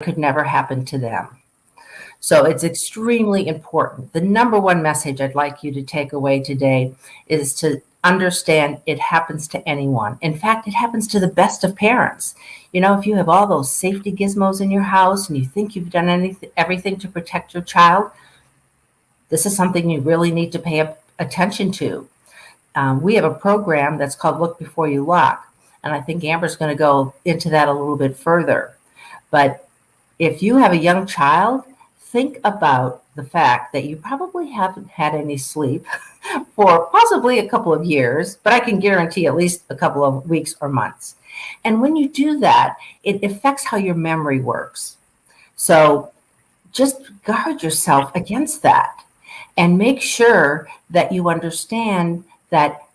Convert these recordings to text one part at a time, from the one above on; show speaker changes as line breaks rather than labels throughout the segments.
could never happen to them. So it's extremely important. The number one message I'd like you to take away today is to understand it happens to anyone. In fact, it happens to the best of parents. You know, if you have all those safety gizmos in your house and you think you've done everything to protect your child, this is something you really need to pay attention to. We have a program that's called Look Before You Lock, and I think Amber's going to go into that a little bit further. But if you have a young child, think about the fact that you probably haven't had any sleep for possibly a couple of years, but I can guarantee at least a couple of weeks or months. And when you do that, it affects how your memory works. So just guard yourself against that and make sure that you understand that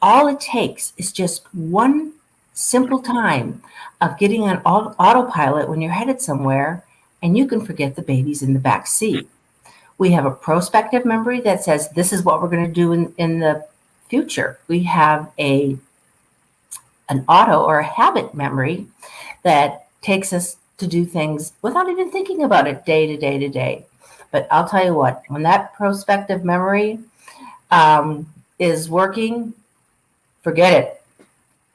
all it takes is just one simple time of getting on autopilot when you're headed somewhere, and you can forget the baby's in the back seat. We have a prospective memory that says this is what we're going to do in the future. We have an auto or a habit memory that takes us to do things without even thinking about it day to day to day. But I'll tell you what, when that prospective memory is working, forget it.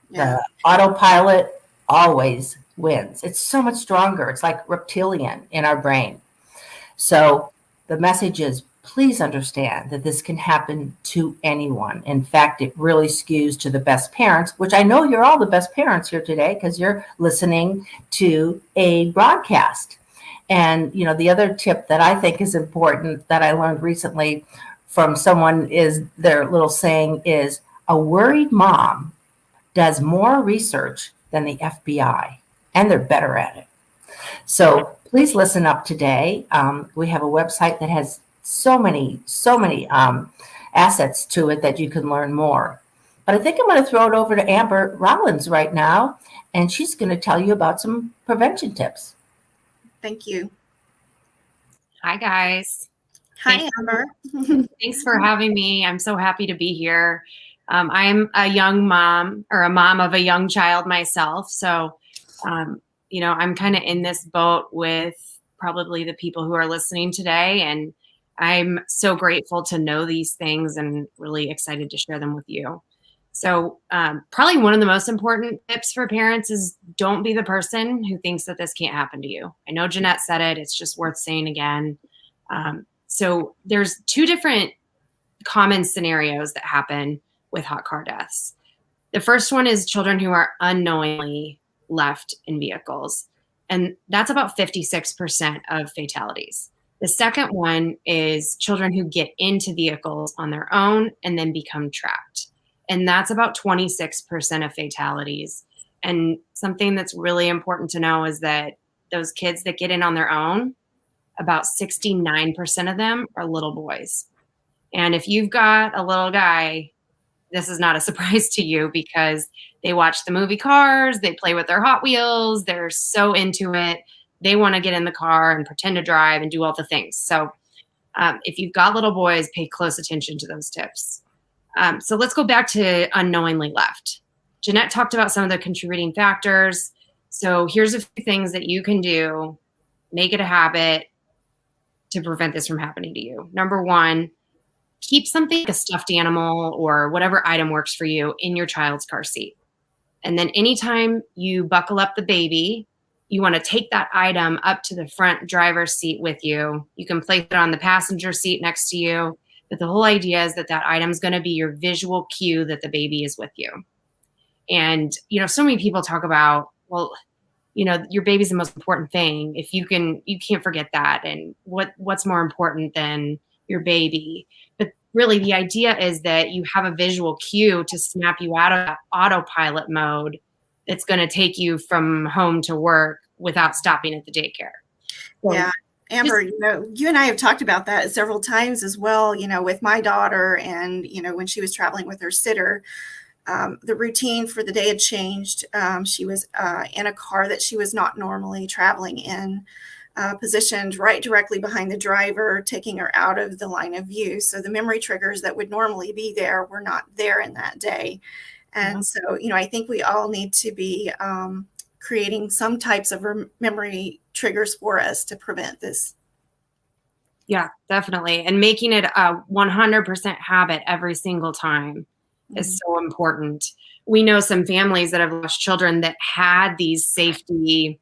Yeah. The autopilot always wins. It's so much stronger. It's like reptilian in our brain. So the message is, please understand that this can happen to anyone. In fact, it really skews to the best parents, which I know you're all the best parents here today because you're listening to a broadcast. And, you know, the other tip that I think is important that I learned recently from someone is their little saying is, a worried mom does more research than the FBI, and they're better at it. So please listen up today. We have a website that has so many assets to it that you can learn more. But I think I'm going to throw it over to Amber Rollins right now, and she's going to tell you about some prevention tips.
Thank you.
Hi, guys.
Hi, Amber.
Thanks for having me. I'm so happy to be here. I'm a young mom, or a mom of a young child myself. So, you know, I'm kind of in this boat with probably the people who are listening today. And I'm so grateful to know these things and really excited to share them with you. So probably one of the most important tips for parents is don't be the person who thinks that this can't happen to you. I know Jeanette said it. It's just worth saying again. So there's two different common scenarios that happen with hot car deaths. The first one is children who are unknowingly left in vehicles. And that's about 56% of fatalities. The second one is children who get into vehicles on their own and then become trapped. And that's about 26% of fatalities. And something that's really important to know is that those kids that get in on their own, about 69% of them are little boys. And if you've got a little guy, this is not a surprise to you because they watch the movie Cars, they play with their Hot Wheels, they're so into it. They want to get in the car and pretend to drive and do all the things. So if you've got little boys, pay close attention to those tips. So let's go back to unknowingly left. Jeanette talked about some of the contributing factors. So here's a few things that you can do, make it a habit to prevent this from happening to you. Number one, keep something like a stuffed animal or whatever item works for you in your child's car seat. And then anytime you buckle up the baby, you want to take that item up to the front driver's seat with you. You can place it on the passenger seat next to you. But the whole idea is that that item is going to be your visual cue that the baby is with you. And, you know, so many people talk about, well, you know, your baby's the most important thing. If you can't forget that. And what's more important than your baby? But really the idea is that you have a visual cue to snap you out of autopilot mode that's going to take you from home to work without stopping at the daycare.
So, yeah. Amber, you know, you and I have talked about that several times as well, you know, with my daughter and, you know, when she was traveling with her sitter, the routine for the day had changed. She was in a car that she was not normally traveling in, positioned right directly behind the driver, taking her out of the line of view. So the memory triggers that would normally be there were not there in that day. And so, you know, I think we all need to be creating some types of memory triggers for us to prevent this.
Yeah, definitely. And making it a 100% habit every single time is so important. We know some families that have lost children that had these safety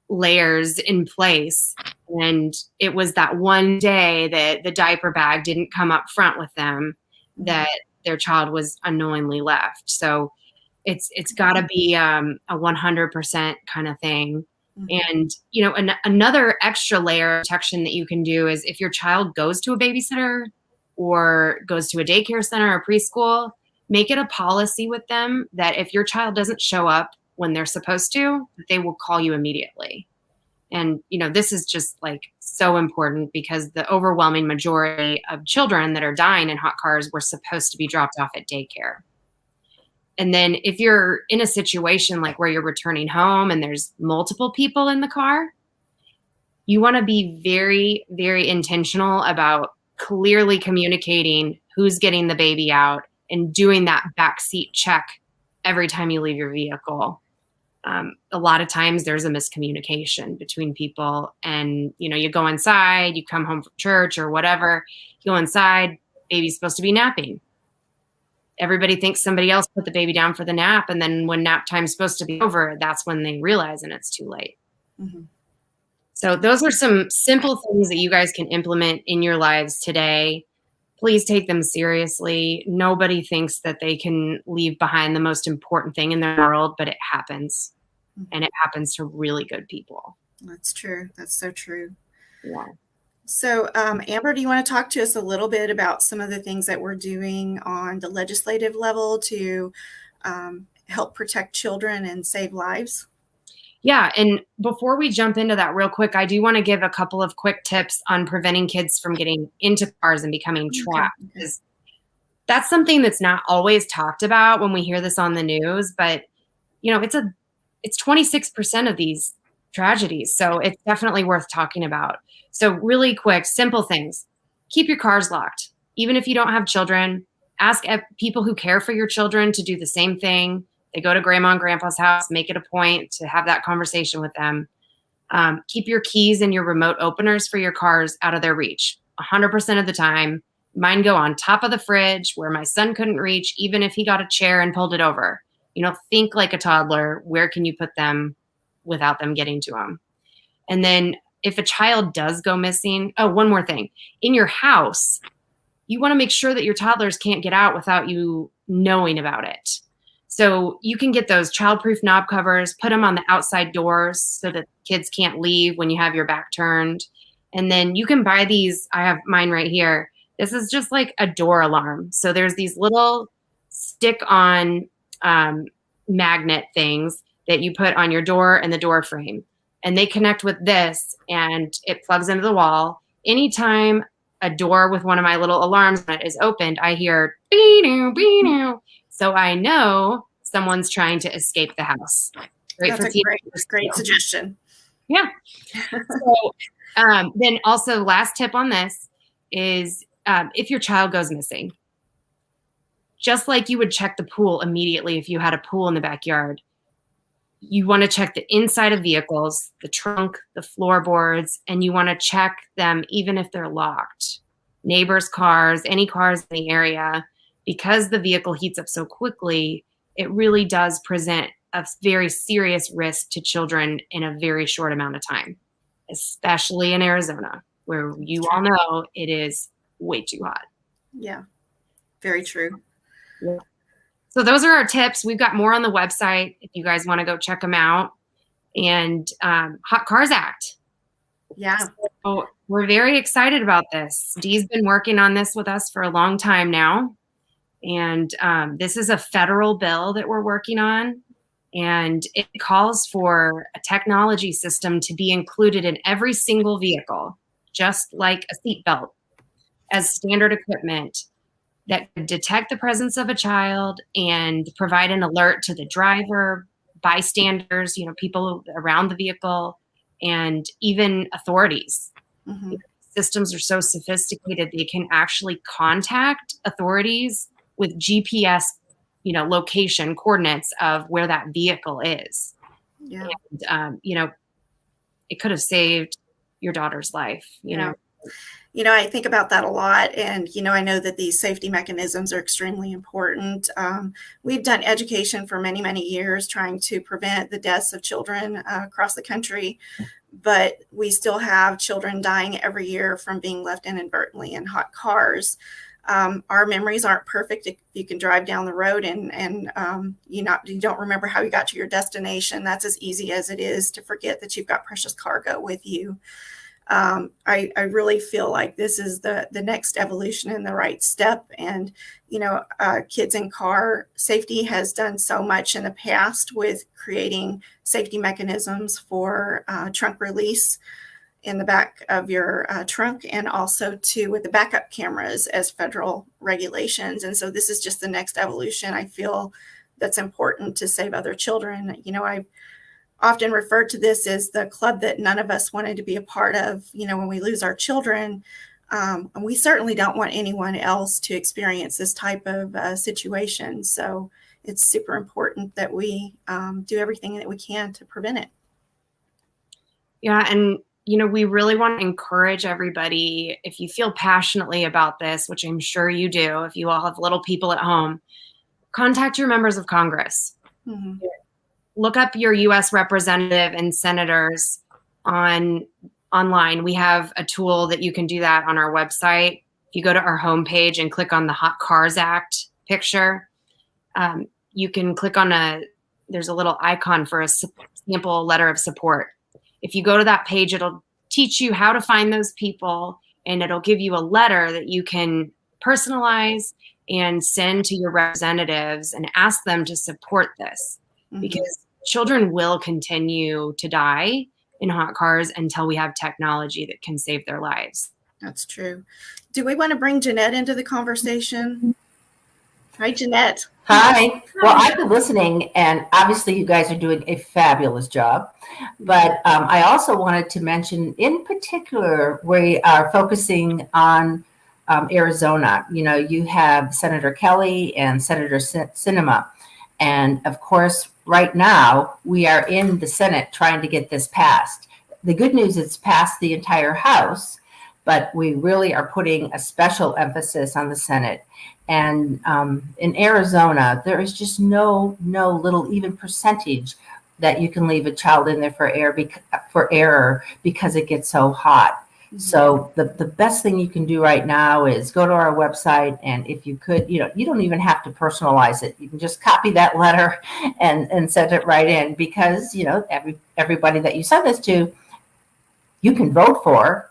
layers in place. And it was that one day that the diaper bag didn't come up front with them that their child was unknowingly left. So it's got to be a 100% kind of thing. And, you know, another extra layer of protection that you can do is if your child goes to a babysitter or goes to a daycare center or preschool, make it a policy with them that if your child doesn't show up when they're supposed to, they will call you immediately. And, you know, this is just like so important because the overwhelming majority of children that are dying in hot cars were supposed to be dropped off at daycare. And then if you're in a situation like where you're returning home and there's multiple people in the car, you want to be very, very intentional about clearly communicating who's getting the baby out and doing that backseat check every time you leave your vehicle. A lot of times there's a miscommunication between people and, you know, you go inside, you come home from church or whatever, you go inside, baby's supposed to be napping. Everybody thinks somebody else put the baby down for the nap. And then when nap time's supposed to be over, that's when they realize and it's too late. So those are some simple things that you guys can implement in your lives today. Please take them seriously. Nobody thinks that they can leave behind the most important thing in their world, but it happens. And it happens to really good people.
That's true. That's so true.
Yeah.
So, Amber, do you want to talk to us a little bit about some of the things that we're doing on the legislative level to help protect children and save lives?
Yeah. And before we jump into that real quick, I do want to give a couple of quick tips on preventing kids from getting into cars and becoming trapped. Because that's something that's not always talked about when we hear this on the news. But, you know, it's 26% of these tragedies. So it's definitely worth talking about. So really quick, simple things. Keep your cars locked. Even if you don't have children, ask people who care for your children to do the same thing. They go to grandma and grandpa's house, make it a point to have that conversation with them. Keep your keys and your remote openers for your cars out of their reach. 100% of the time, mine go on top of the fridge where my son couldn't reach, even if he got a chair and pulled it over. You know, think like a toddler. Where can you put them without them getting to them? And then if a child does go missing, one more thing. In your house, you want to make sure that your toddlers can't get out without you knowing about it. So you can get those childproof knob covers, put them on the outside doors so that kids can't leave when you have your back turned. And then you can buy these. I have mine right here. This is just like a door alarm. So there's these little stick-on magnet things that you put on your door and the door frame. And they connect with this and it plugs into the wall. Anytime a door with one of my little alarms on it is opened, I hear bee-doo, bee-doo. So I know someone's trying to escape the house.
That's a great suggestion.
Yeah. So then also last tip on this is if your child goes missing, just like you would check the pool immediately if you had a pool in the backyard, you want to check the inside of vehicles, the trunk, the floorboards, and you want to check them even if they're locked. Neighbors' cars, any cars in the area, because the vehicle heats up so quickly, it really does present a very serious risk to children in a very short amount of time, especially in Arizona, where you all know it is way too hot.
Yeah, very true.
Yeah. So those are our tips. We've got more on the website if you guys want to go check them out. And Hot Cars Act.
Yeah.
So we're very excited about this. Dee's been working on this with us for a long time now. And this is a federal bill that we're working on. And it calls for a technology system to be included in every single vehicle, just like a seatbelt, as standard equipment that could detect the presence of a child and provide an alert to the driver, bystanders, you know, people around the vehicle, and even authorities. Mm-hmm. Systems are so sophisticated, they can actually contact authorities with GPS, you know, location coordinates of where that vehicle is.
Yeah.
And, you know, it could have saved your daughter's life, you know?
I think about that a lot. And, I know that these safety mechanisms are extremely important. We've done education for many, many years trying to prevent the deaths of children across the country. But we still have children dying every year from being left inadvertently in hot cars. Our memories aren't perfect. If you can drive down the road and you don't remember how you got to your destination, that's as easy as it is to forget that you've got precious cargo with you. I really feel like this is the next evolution and the right step. And, kids in car safety has done so much in the past with creating safety mechanisms for trunk release in the back of your trunk, and also too with the backup cameras as federal regulations. And so this is just the next evolution. I feel that's important to save other children. I've often referred to this as the club that none of us wanted to be a part of, when we lose our children. And we certainly don't want anyone else to experience this type of situation. So it's super important that we do everything that we can to prevent it.
Yeah. And, we really want to encourage everybody, if you feel passionately about this, which I'm sure you do, if you all have little people at home, contact your members of Congress. Mm-hmm. Look up your U.S. representative and senators online. We have a tool that you can do that on our website. If you go to our homepage and click on the Hot Cars Act picture, you can click on there's a little icon for a sample letter of support. If you go to that page, it'll teach you how to find those people, and it'll give you a letter that you can personalize and send to your representatives and ask them to support this. Mm-hmm. Because children will continue to die in hot cars until we have technology that can save their lives.
That's true. Do we want to bring Jeanette into the conversation? Hi, Jeanette.
Hi. Well, I've been listening, and obviously you guys are doing a fabulous job. But I also wanted to mention, in particular, we are focusing on Arizona. You have Senator Kelly and Senator Sinema. And of course, right now, we are in the Senate trying to get this passed. The good news is it's passed the entire House, but we really are putting a special emphasis on the Senate. And in Arizona, there is just no little even percentage that you can leave a child in there for error because it gets so hot. Mm-hmm. So the best thing you can do right now is go to our website, and if you could, you don't even have to personalize it. You can just copy that letter and send it right in, because everybody that you send this to, you can vote for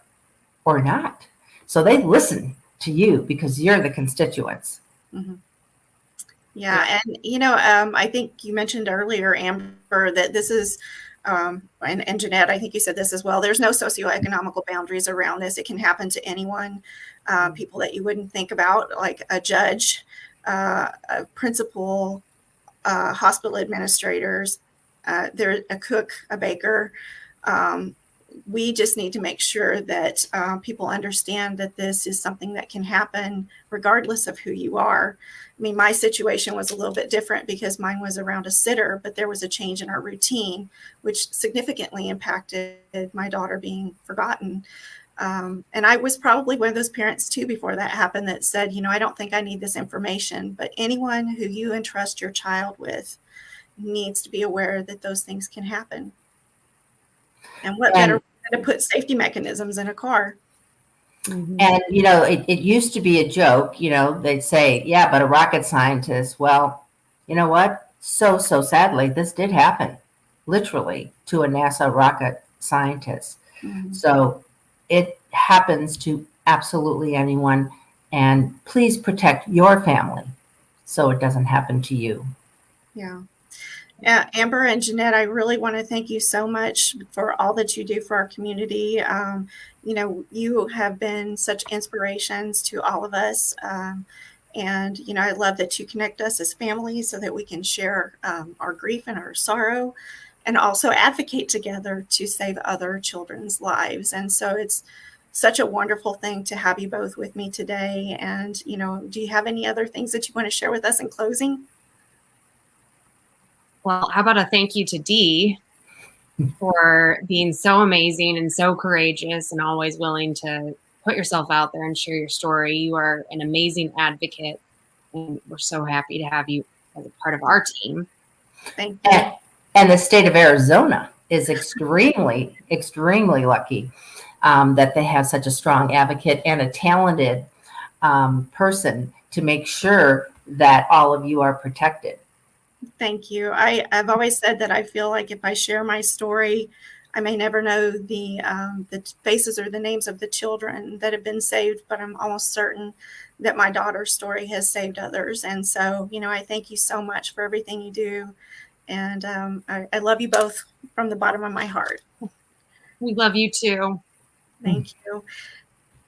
or not. So they listen to you because you're the constituents.
Mm-hmm. Yeah. And, I think you mentioned earlier, Amber, that this is, and Jeanette, I think you said this as well, there's no socioeconomical boundaries around this. It can happen to anyone, people that you wouldn't think about, like a judge, a principal, hospital administrators, a cook, a baker. We just need to make sure that people understand that this is something that can happen regardless of who you are. I mean, my situation was a little bit different because mine was around a sitter, but there was a change in our routine, which significantly impacted my daughter being forgotten. And I was probably one of those parents too, before that happened, that said, I don't think I need this information, but anyone who you entrust your child with needs to be aware that those things can happen. And what better way to put safety mechanisms in a car?
Mm-hmm. And, it used to be a joke, they'd say, yeah, but a rocket scientist. Well, you know what? So sadly, this did happen, literally, to a NASA rocket scientist. Mm-hmm. So it happens to absolutely anyone. And please protect your family so it doesn't happen to you.
Yeah. Amber and Jeanette, I really want to thank you so much for all that you do for our community. You have been such inspirations to all of us. And I love that you connect us as families so that we can share our grief and our sorrow, and also advocate together to save other children's lives. And so it's such a wonderful thing to have you both with me today. And, do you have any other things that you want to share with us in closing?
Well, how about a thank you to Dee? for being so amazing and so courageous and always willing to put yourself out there and share your story. You are an amazing advocate, and we're so happy to have you as a part of our team.
Thank you.
And the state of Arizona is extremely, extremely lucky that they have such a strong advocate and a talented person to make sure that all of you are protected.
Thank you. I've always said that I feel like if I share my story, I may never know the faces or the names of the children that have been saved, but I'm almost certain that my daughter's story has saved others. And so, I thank you so much for everything you do. And I love you both from the bottom of my heart.
We love you too.
Thank you.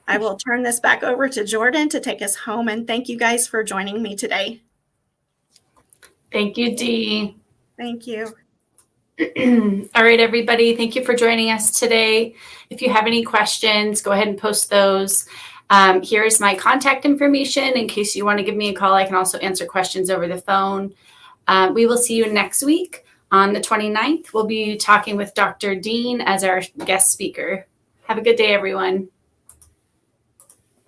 I will turn this back over to Jordan to take us home. And thank you guys for joining me today.
Thank you, Dee.
Thank you.
All right, everybody. Thank you for joining us today. If you have any questions, go ahead and post those. Here's my contact information in case you want to give me a call. I can also answer questions over the phone. We will see you next week on the 29th. We'll be talking with Dr. Dean as our guest speaker. Have a good day, everyone.